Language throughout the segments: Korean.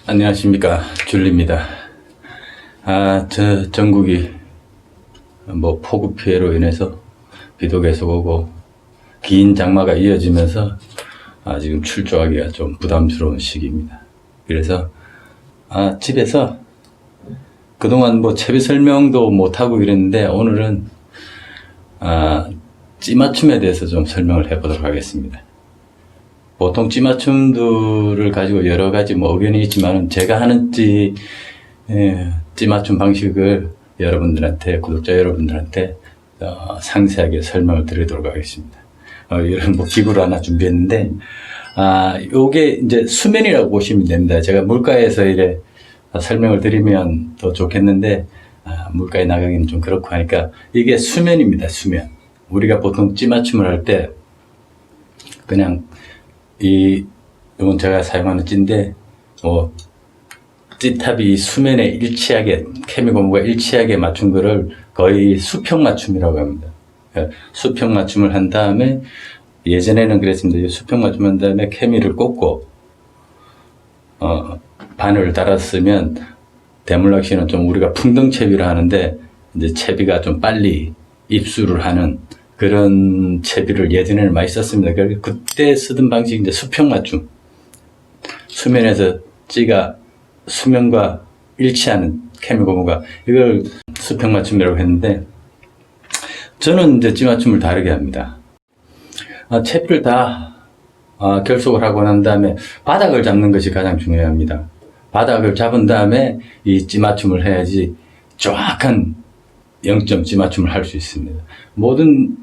안녕하십니까, 줄리입니다. 전국이 폭우 피해로 인해서 비도 계속 오고 긴 장마가 이어지면서 지금 출조하기가 좀 부담스러운 시기입니다. 그래서 집에서 그동안 채비 설명도 못하고 이랬는데 오늘은 찌맞춤에 대해서 좀 설명을 해보도록 하겠습니다. 보통 찌맞춤들을 가지고 여러 가지 의견이 있지만 제가 하는 찌맞춤 방식을 여러분들한테, 구독자 여러분들한테 상세하게 설명을 드리도록 하겠습니다. 이런 기구를 하나 준비했는데, 요게 이제 수면이라고 보시면 됩니다. 제가 물가에서 이래 설명을 드리면 더 좋겠는데, 물가에 나가기는 좀 그렇고 하니까, 이게 수면입니다, 수면. 우리가 보통 찌맞춤을 할 때, 그냥, 이건 제가 사용하는 찌인데, 찌탑이 수면에 일치하게, 케미고무가 일치하게 맞춘 거를 거의 수평 맞춤이라고 합니다. 수평 맞춤을 한 다음에, 예전에는 그랬습니다. 수평 맞춤 한 다음에 케미를 꽂고, 바늘을 달았으면, 대물낚시는 좀 우리가 풍덩채비를 하는데, 이제 채비가 좀 빨리 입수를 하는 그런 채비를 예전에는 많이 썼습니다. 그때 쓰던 방식이 이제 수평 맞춤. 수면에서 찌가 수면과 일치하는 케미고무가 이걸 수평 맞춤이라고 했는데, 저는 이제 찌 맞춤을 다르게 합니다. 채비를 다 결속을 하고 난 다음에 바닥을 잡는 것이 가장 중요합니다. 바닥을 잡은 다음에 이 찌 맞춤을 해야지 정확한 0점 찌 맞춤을 할 수 있습니다. 모든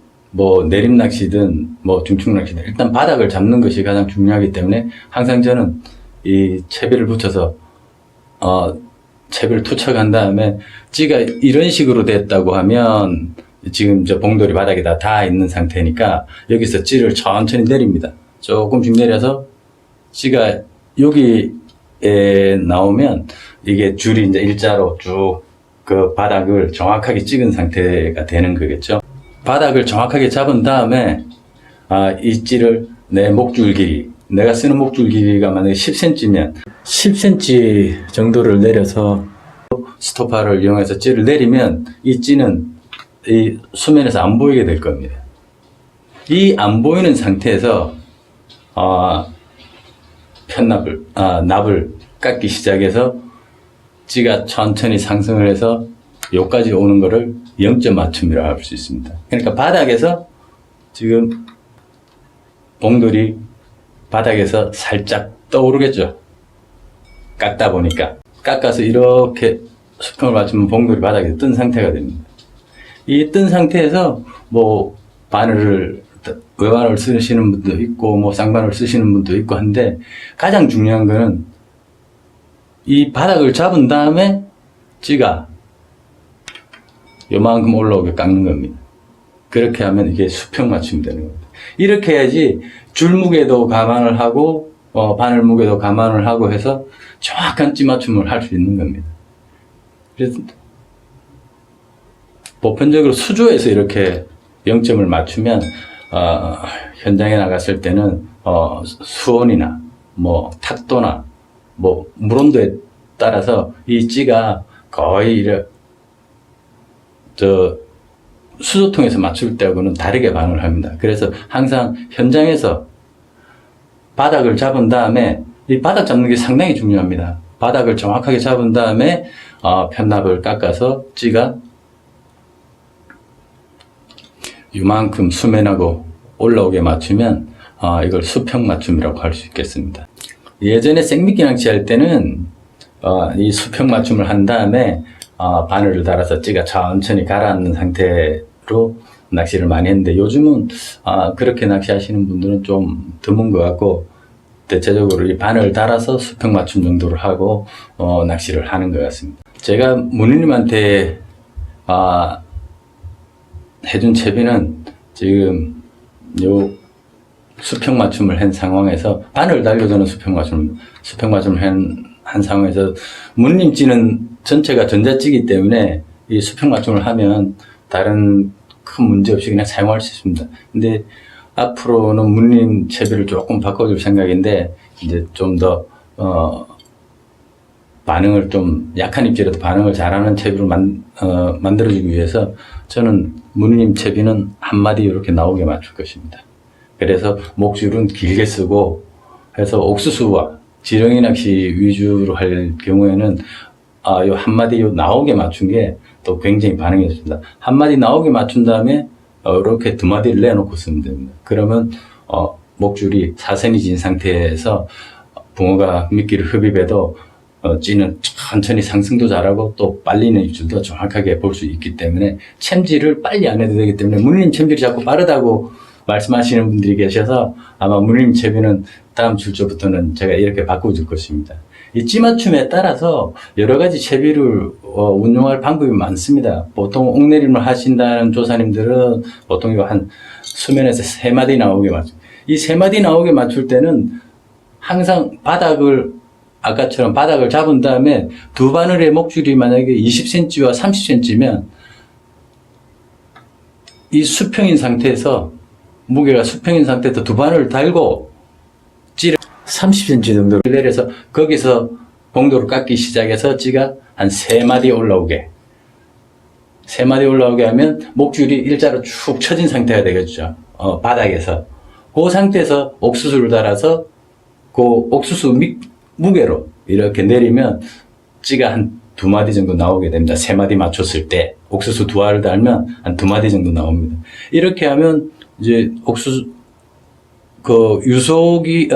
내림 낚시든 중축 낚시든 일단 바닥을 잡는 것이 가장 중요하기 때문에 항상 저는 이 채비를 붙여서 채비를 투척한 다음에 찌가 이런 식으로 됐다고 하면 지금 봉돌이 바닥에 다 있는 상태니까 여기서 찌를 천천히 내립니다. 조금씩 내려서 찌가 여기에 나오면 이게 줄이 이제 일자로 쭉 그 바닥을 정확하게 찍은 상태가 되는 거겠죠. 바닥을 정확하게 잡은 다음에 이 찌를 내 목줄 길이, 내가 쓰는 목줄 길이가 만약에 10cm면 10cm 정도를 내려서 스토퍼를 이용해서 찌를 내리면 이 찌는 이 수면에서 안 보이게 될 겁니다. 이 안 보이는 상태에서 납을 깎기 시작해서 찌가 천천히 상승을 해서 여기까지 오는 거를 0점 맞춤이라고 할 수 있습니다. 그러니까 바닥에서 지금 봉돌이 바닥에서 살짝 떠오르겠죠. 깎다 보니까. 깎아서 이렇게 수평을 맞추면 봉돌이 바닥에 뜬 상태가 됩니다. 이 뜬 상태에서 외바늘을 쓰시는 분도 있고 쌍바늘을 쓰시는 분도 있고 한데, 가장 중요한 거는 이 바닥을 잡은 다음에 찌가 요만큼 올라오게 깎는 겁니다. 그렇게 하면 이게 수평 맞춤이 되는 겁니다. 이렇게 해야지 줄 무게도 감안을 하고 바늘 무게도 감안을 하고 해서 정확한 찌 맞춤을 할 수 있는 겁니다. 그래서 보편적으로 수조에서 이렇게 0점을 맞추면 현장에 나갔을 때는 수온이나 탁도나 물온도에 따라서 이 찌가 거의 수조통에서 맞출 때하고는 다르게 반응을 합니다. 그래서 항상 현장에서 바닥을 잡은 다음에, 이 바닥 잡는 게 상당히 중요합니다. 바닥을 정확하게 잡은 다음에 편납을 깎아서 찌가 이만큼 수면하고 올라오게 맞추면 이걸 수평 맞춤이라고 할 수 있겠습니다. 예전에 생미끼 낚시할 때는 이 수평 맞춤을 한 다음에 바늘을 달아서 찌가 천천히 가라앉는 상태로 낚시를 많이 했는데, 요즘은 그렇게 낚시하시는 분들은 좀 드문 것 같고, 대체적으로 이 바늘을 달아서 수평 맞춤 정도를 하고 낚시를 하는 것 같습니다. 제가 문희님한테 해준 채비는 지금 요 수평 맞춤을 한 상황에서, 바늘 달려주는 수평 맞춤을 한 상황에서, 문님 찌는 전체가 전자찌기 때문에 이 수평 맞춤을 하면 다른 큰 문제 없이 그냥 사용할 수 있습니다. 근데 앞으로는 문님 채비를 조금 바꿔줄 생각인데, 이제 좀 더 반응을 좀 약한 입질에도 반응을 잘하는 채비를 만들어주기 위해서 저는 무늬님 채비는 한 마디 이렇게 나오게 맞출 것입니다. 그래서 목줄은 길게 쓰고 해서 옥수수와 지렁이 낚시 위주로 할 경우에는 요 한 마디 요 나오게 맞춘 게 또 굉장히 반응이 좋습니다. 한 마디 나오게 맞춘 다음에 이렇게 두 마디를 내놓고 쓰면 됩니다. 그러면 목줄이 사선이 진 상태에서 붕어가 미끼를 흡입해도 찌는 천천히 상승도 잘하고 또 빨리는 입질도 정확하게 볼 수 있기 때문에 챔질을 빨리 안 해도 되기 때문에 무늬님 챔질이 자꾸 빠르다고 말씀하시는 분들이 계셔서 아마 무늬님 채비는 다음 출조부터는 제가 이렇게 바꿔줄 것입니다. 이 찌맞춤에 따라서 여러 가지 채비를 운용할 방법이 많습니다. 보통 옥내림을 하신다는 조사님들은 보통 이거 한 수면에서 3마디 나오게 맞춰. 이 3마디 나오게 맞출 때는 항상 바닥을 아까처럼 바닥을 잡은 다음에 두 바늘의 목줄이 만약에 20cm와 30cm면 이 수평인 상태에서 무게가 수평인 상태에서 두 바늘을 달고 찌를 30cm 정도를 내려서 거기서 봉도를 깎기 시작해서 찌가 한 3마디 올라오게 3마디 올라오게 하면 목줄이 일자로 쭉 처진 상태가 되겠죠. 바닥에서 그 상태에서 옥수수를 달아서 그 옥수수 무게로 이렇게 내리면 찌가 한 2마디 정도 나오게 됩니다. 3마디 맞췄을 때 옥수수 2알을 달면 한 2마디 정도 나옵니다. 이렇게 하면 이제 옥수수 그 유속이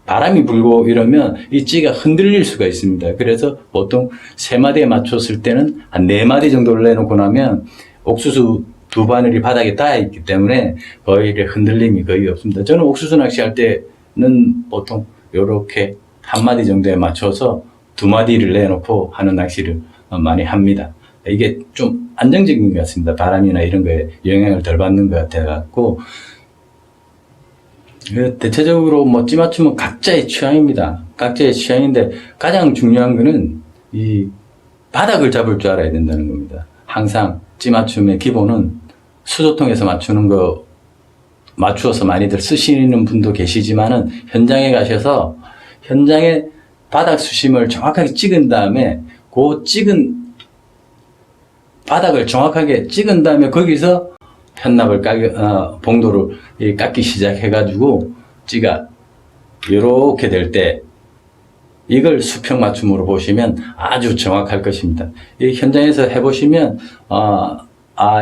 바람이 불고 이러면 이 찌가 흔들릴 수가 있습니다. 그래서 보통 3마디에 맞췄을 때는 한 4마디 정도를 내놓고 나면 옥수수 2바늘이 바닥에 닿아 있기 때문에 거의 흔들림이 거의 없습니다. 저는 옥수수 낚시할 때는 보통 이렇게 1마디 정도에 맞춰서 2마디를 내놓고 하는 낚시를 많이 합니다. 이게 좀 안정적인 것 같습니다. 바람이나 이런 거에 영향을 덜 받는 것 같아갖고 대체적으로 뭐 찌맞춤은 각자의 취향입니다. 각자의 취향인데 가장 중요한 거는 이 바닥을 잡을 줄 알아야 된다는 겁니다. 항상 찌맞춤의 기본은 수조통에서 맞추는 거 맞추어서 많이들 쓰시는 분도 계시지만은 현장에 가셔서 현장에 바닥 수심을 정확하게 찍은 다음에 그 찍은 바닥을 정확하게 찍은 다음에 거기서 편납을 봉도를 깎기 시작해가지고 찌가 이렇게 될 때 이걸 수평 맞춤으로 보시면 아주 정확할 것입니다. 이 현장에서 해보시면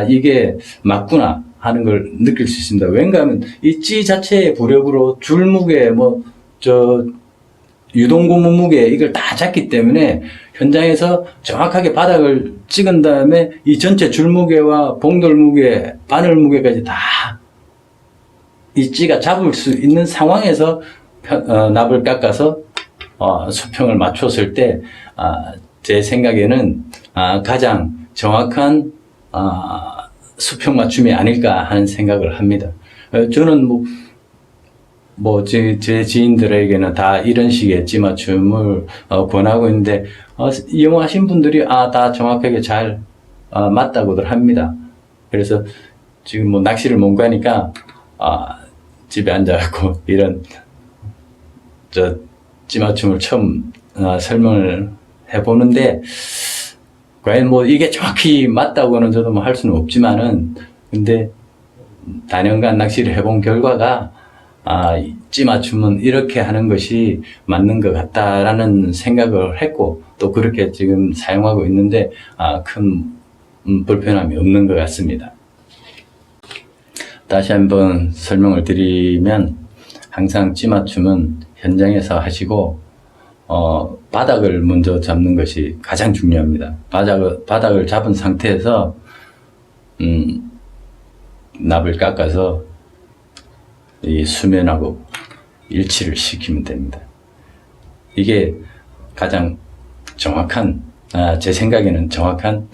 이게 맞구나 하는 걸 느낄 수 있습니다. 왠가 하면 이 찌 자체의 부력으로 줄무게 유동고무 무게 이걸 다 잡기 때문에 현장에서 정확하게 바닥을 찍은 다음에 이 전체 줄무게와 봉돌 무게, 바늘 무게까지 다 이 찌가 잡을 수 있는 상황에서 납을 깎아서 수평을 맞췄을 때 제 생각에는 가장 정확한 수평 맞춤이 아닐까 하는 생각을 합니다. 저는 제 지인들에게는 다 이런 식의 찌맞춤을 권하고 있는데, 이용하신 분들이, 다 정확하게 잘, 맞다고들 합니다. 그래서 지금 낚시를 못 가니까, 집에 앉아갖고 이런, 찌맞춤을 처음, 설명을 해보는데, 과연 이게 정확히 맞다고는 저도 할 수는 없지만은, 근데, 단연간 낚시를 해본 결과가, 찌맞춤은 이렇게 하는 것이 맞는 것 같다라는 생각을 했고, 또 그렇게 지금 사용하고 있는데, 큰 불편함이 없는 것 같습니다. 다시 한번 설명을 드리면, 항상 찌맞춤은 현장에서 하시고, 바닥을 먼저 잡는 것이 가장 중요합니다. 바닥을 잡은 상태에서, 납을 깎아서 이 수면하고 일치를 시키면 됩니다. 이게 가장 정확한, 제 생각에는 정확한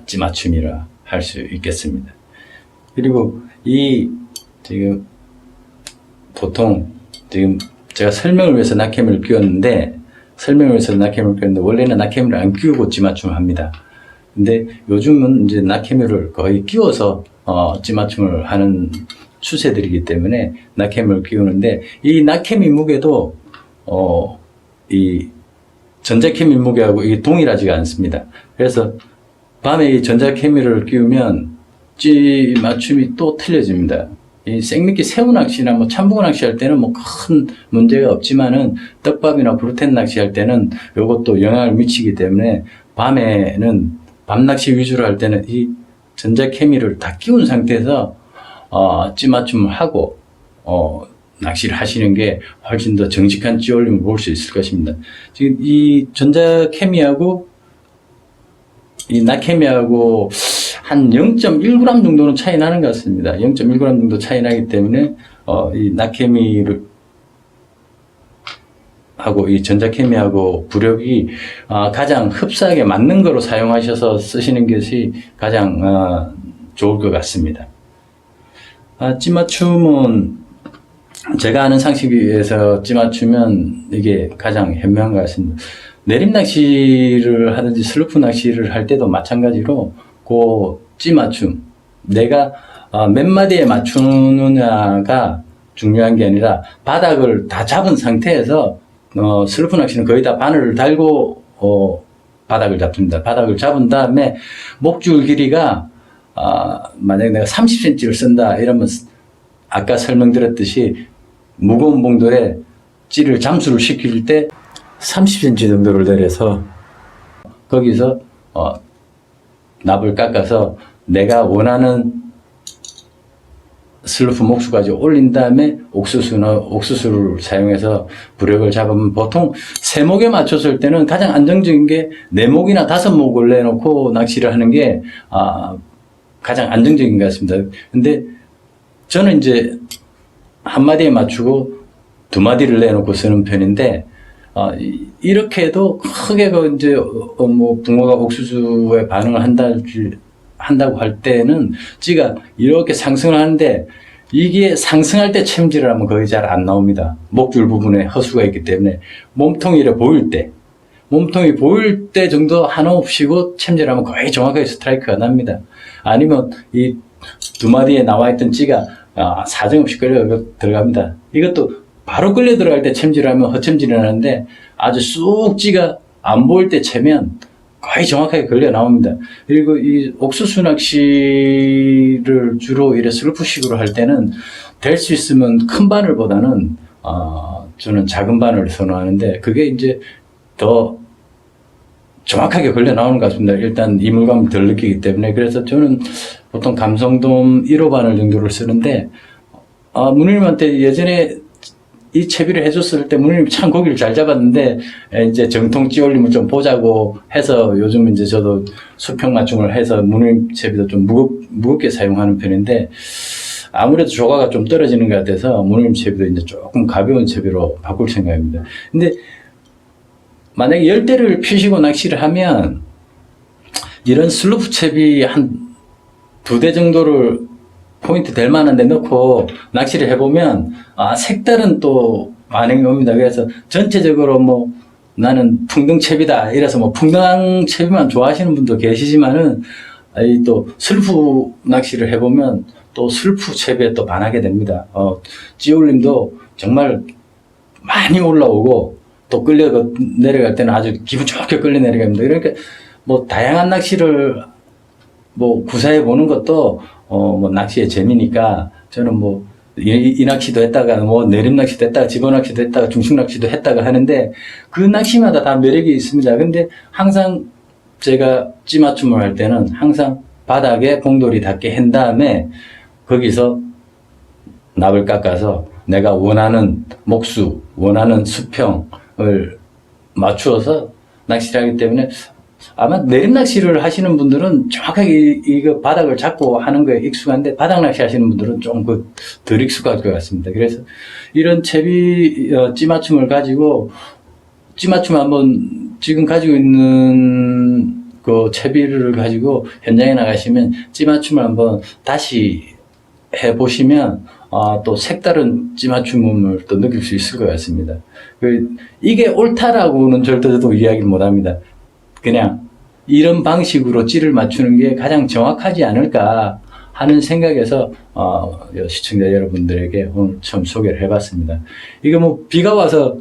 찌맞춤이라 할 수 있겠습니다. 그리고 지금 보통 지금 제가 설명을 위해서 낙해물을 끼웠는데 원래는 낙해물을 안 끼우고 찌맞춤을 합니다. 근데 요즘은 이제 낙해물을 거의 끼워서 찌맞춤을 하는 추세들이기 때문에 낙해물을 끼우는데, 이 낙해미 무게도 이 전자케미 무게하고 이게 동일하지가 않습니다. 그래서 밤에 이 전자케미를 끼우면 찌 맞춤이 또 틀려집니다. 이 생미끼 새우 낚시나 뭐 참붕어 낚시할 때는 뭐 큰 문제가 없지만은 떡밥이나 브루텐 낚시할 때는 이것도 영향을 미치기 때문에 밤에는 밤 낚시 위주로 할 때는 이 전자케미를 다 끼운 상태에서 찌 맞춤을 하고 낚시를 하시는 게 훨씬 더 정직한 찌올림을 볼 수 있을 것입니다. 지금 이 전자케미하고 이 낙케미하고 한 0.1g 정도는 차이 나는 것 같습니다. 0.1g 정도 차이 나기 때문에 이 낙케미를 하고 이 전자케미하고 부력이 가장 흡사하게 맞는 거로 사용하셔서 쓰시는 것이 가장 좋을 것 같습니다. 찌맞춤은 제가 아는 상식에서 찌맞추면 이게 가장 현명한 것 같습니다. 내림 낚시를 하든지 슬루프 낚시를 할 때도 마찬가지로 그 찌맞춤, 내가 몇 마디에 맞추느냐가 중요한 게 아니라 바닥을 다 잡은 상태에서 슬루프 낚시는 거의 다 바늘을 달고 바닥을 잡습니다. 바닥을 잡은 다음에 목줄 길이가 만약에 내가 30cm를 쓴다 이러면 아까 설명드렸듯이 무거운 봉돌에 찌를 잠수를 시킬 때 30cm 정도를 내려서 거기서 납을 깎아서 내가 원하는 슬루프 목수까지 올린 다음에 옥수수를 사용해서 부력을 잡으면 보통 3목에 맞췄을 때는 가장 안정적인 게 4목이나 5목을 내놓고 낚시를 하는 게 가장 안정적인 것 같습니다. 근데 저는 이제 한 마디에 맞추고 2마디를 내놓고 쓰는 편인데 이렇게 해도 크게 이제 뭐 붕어가 옥수수에 반응을 한다고 할 때는 찌가 이렇게 상승을 하는데 이게 상승할 때 챔질을 하면 거의 잘 안 나옵니다. 목줄 부분에 허수가 있기 때문에 몸통이 보일 때 정도 한호흡 쉬고 챔질하면 거의 정확하게 스트라이크가 납니다. 아니면 이 2마디에 나와 있던 찌가 사정없이 끌려 들어갑니다. 이것도 바로 끌려 들어갈 때 챔질하면 허챔질이 나는데 아주 쑥 찌가 안 보일 때 채면 거의 정확하게 걸려 나옵니다. 그리고 이 옥수수 낚시를 주로 이래 슬루프식으로 할 때는 될 수 있으면 큰 바늘보다는 저는 작은 바늘을 선호하는데 그게 이제 더 정확하게 걸려 나오는 것 같습니다. 일단 이물감을 덜 느끼기 때문에. 그래서 저는 보통 감성돔 1호 바늘 정도를 쓰는데 문우님한테 예전에 이 채비를 해줬을 때 문우님이 참 고기를 잘 잡았는데 이제 정통 찌올림을 좀 보자고 해서 요즘 이제 저도 수평 맞춤을 해서 문우님 채비도 좀 무겁게 사용하는 편인데 아무래도 조과가 좀 떨어지는 것 같아서 문우님 채비도 이제 조금 가벼운 채비로 바꿀 생각입니다. 근데 만약에 10대를 피시고 낚시를 하면 이런 슬루프 채비 한 2대 정도를 포인트 될 만한 데 넣고 낚시를 해보면 색다른 또 반응이 옵니다. 그래서 전체적으로 뭐 나는 풍등채비다 이래서 뭐 풍등한 채비만 좋아하시는 분도 계시지만은 또 슬루프 낚시를 해보면 또 슬루프 채비에 또 반하게 됩니다. 찌올림도 정말 많이 올라오고 또 끌려 내려갈 때는 아주 기분 좋게 끌려 내려갑니다. 그러니까 뭐 다양한 낚시를 뭐 구사해 보는 것도 뭐 낚시의 재미니까 저는 뭐 이 낚시도 했다가 뭐 내림 낚시도 했다가 집어 낚시도 했다가 중식 낚시도 했다가 하는데 그 낚시마다 다 매력이 있습니다. 근데 항상 제가 찌 맞춤을 할 때는 항상 바닥에 봉돌이 닿게 한 다음에 거기서 납을 깎아서 내가 원하는 목수, 원하는 수평을 맞추어서 낚시를 하기 때문에 아마 내림 낚시를 하시는 분들은 정확하게 이거 바닥을 잡고 하는 거에 익숙한데 바닥 낚시 하시는 분들은 좀 덜 익숙할 것 같습니다. 그래서 이런 채비 찌맞춤을 가지고 찌맞춤 한번 지금 가지고 있는 그 채비를 가지고 현장에 나가시면 찌맞춤을 한번 다시 해보시면 또 색다른 찌맞춤을 또 느낄 수 있을 것 같습니다. 이게 옳다라고는 절대 저도 이야기를 못합니다. 그냥 이런 방식으로 찌를 맞추는 게 가장 정확하지 않을까 하는 생각에서 시청자 여러분들에게 오늘 처음 소개를 해봤습니다. 이거 뭐 비가 와서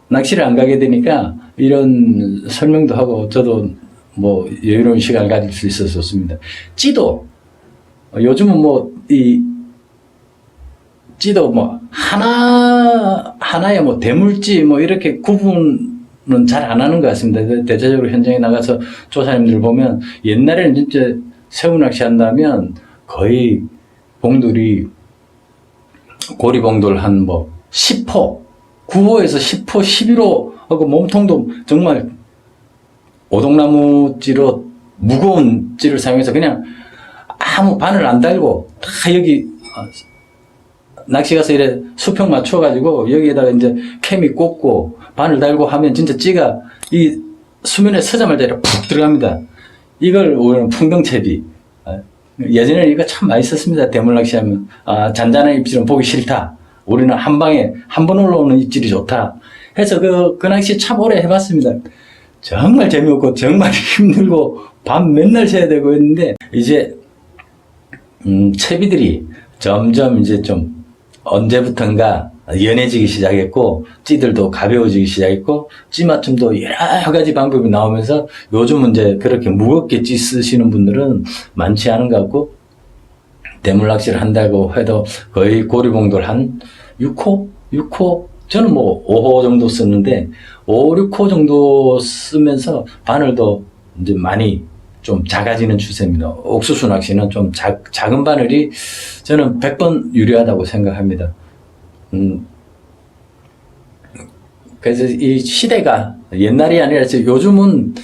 낚시를 안 가게 되니까 이런 설명도 하고 저도 뭐 여유로운 시간을 가질 수 있어서 좋습니다. 찌도 요즘은 뭐 이 찌도 뭐 하나의 뭐 대물찌 뭐 이렇게 구분은 잘 안 하는 것 같습니다. 대체적으로 현장에 나가서 조사님들 보면 옛날에는 진짜 새우 낚시한다면 거의 봉돌이 고리봉돌 한 뭐 10호, 9호에서 10호, 11호 하고 몸통도 정말 오동나무찌로 무거운 찌를 사용해서 그냥 아무 바늘 안 달고 다 여기 낚시 가서 이래 수평 맞춰가지고 여기에다가 이제 캠이 꽂고 바늘 달고 하면 진짜 찌가 이 수면에 서자마자 이렇게 푹 들어갑니다. 이걸 우리는 풍덩채비. 예전에는 이거 참 많이 썼습니다. 대물 낚시하면. 잔잔한 입질은 보기 싫다. 우리는 한 방에 한 번 올라오는 입질이 좋다. 해서 그 낚시 참 오래 해봤습니다. 정말 재미없고 정말 힘들고 밤 맨날 새야 되고 했는데 이제 채비들이 점점 이제 좀 언제부턴가 연해지기 시작했고 찌들도 가벼워지기 시작했고 찌 맞춤도 여러 가지 방법이 나오면서 요즘은 이제 그렇게 무겁게 찌 쓰시는 분들은 많지 않은 것 같고 대물 낚시를 한다고 해도 거의 고리봉돌 한 6호? 6호? 저는 뭐 5호 정도 썼는데 5, 6호 정도 쓰면서 바늘도 이제 많이 좀 작아지는 추세입니다. 옥수수 낚시는 좀 작은 바늘이 저는 100번 유리하다고 생각합니다. 그래서 이 시대가 옛날이 아니라 요즘은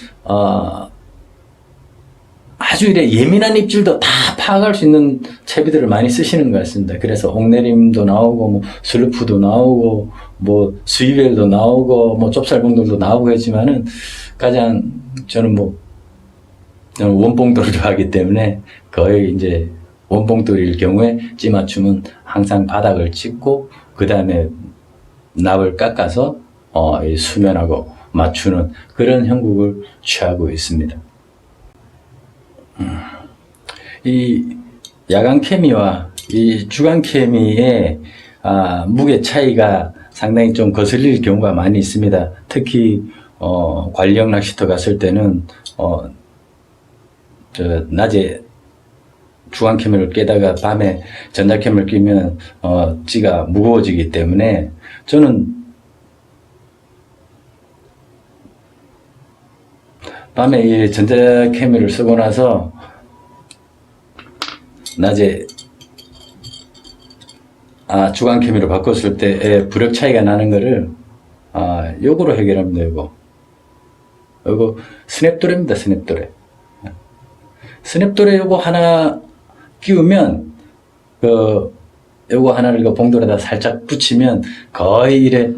아주 이래 예민한 입질도 다 파악할 수 있는 채비들을 많이 쓰시는 것 같습니다. 그래서 옥내림도 나오고 뭐 슬루프도 나오고 뭐 스위벨도 나오고 뭐 좁쌀봉돌도 나오고 했지만은 가장 저는 원봉돌을 좋아하기 때문에 거의 이제 원봉돌일 경우에 찌 맞춤은 항상 바닥을 찍고 그 다음에 납을 깎아서 이 수면하고 맞추는 그런 형국을 취하고 있습니다. 이 야간 케미와 이 주간 케미의 무게 차이가 상당히 좀 거슬릴 경우가 많이 있습니다. 특히 관리형 낚시터 갔을 때는 낮에 주간 캠을 깨다가 밤에 전자 캠을 끼면 찌가 무거워지기 때문에 저는 밤에 이 전자 캠을 쓰고 나서 낮에 주간 캠으로 바꿨을 때의 부력 차이가 나는 거를 요거로 해결합니다. 요거 스냅도레입니다. 스냅도레 요거 하나 끼우면 요거 하나를 봉돌에다 살짝 붙이면 거의 이래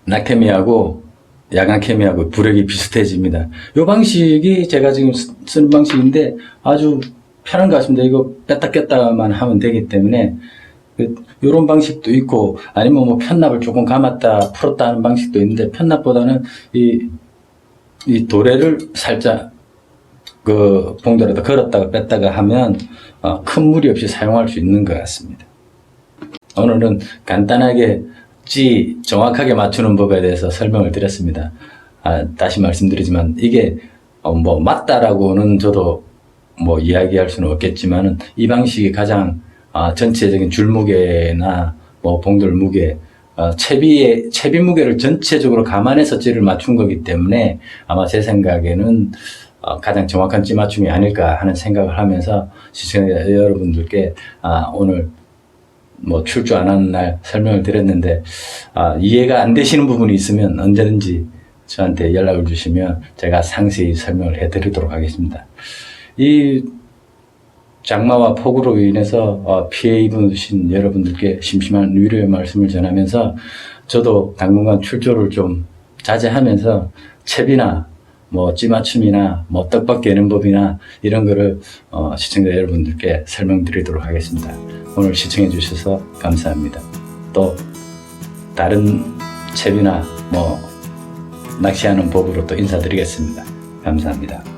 낙케미하고 야간 케미하고 부력이 비슷해집니다. 요 방식이 제가 지금 쓰는 방식인데 아주 편한 것 같습니다. 이거 뺐다 꼈다만 하면 되기 때문에 요런 방식도 있고 아니면 뭐 편납을 조금 감았다 풀었다 하는 방식도 있는데 편납보다는 이 도래를 살짝 봉돌에다 걸었다가 뺐다가 하면 큰 무리 없이 사용할 수 있는 것 같습니다. 오늘은 간단하게 찌 정확하게 맞추는 법에 대해서 설명을 드렸습니다. 다시 말씀드리지만 이게 뭐 맞다라고는 저도 뭐 이야기할 수는 없겠지만은 이 방식이 가장 전체적인 줄 무게나 뭐 봉돌 무게, 채비 무게를 전체적으로 감안해서 찌를 맞춘 거기 때문에 아마 제 생각에는 가장 정확한 찌 맞춤이 아닐까 하는 생각을 하면서 시청자 여러분들께 오늘 뭐 출조 안 하는 날 설명을 드렸는데 이해가 안 되시는 부분이 있으면 언제든지 저한테 연락을 주시면 제가 상세히 설명을 해드리도록 하겠습니다. 이 장마와 폭우로 인해서 피해 입으신 여러분들께 심심한 위로의 말씀을 전하면서 저도 당분간 출조를 좀 자제하면서 채비나 뭐 찌맞춤이나 뭐 떡밥 깨는 법이나 이런 거를 시청자 여러분들께 설명드리도록 하겠습니다. 오늘 시청해 주셔서 감사합니다. 또 다른 채비나 뭐 낚시하는 법으로 또 인사드리겠습니다. 감사합니다.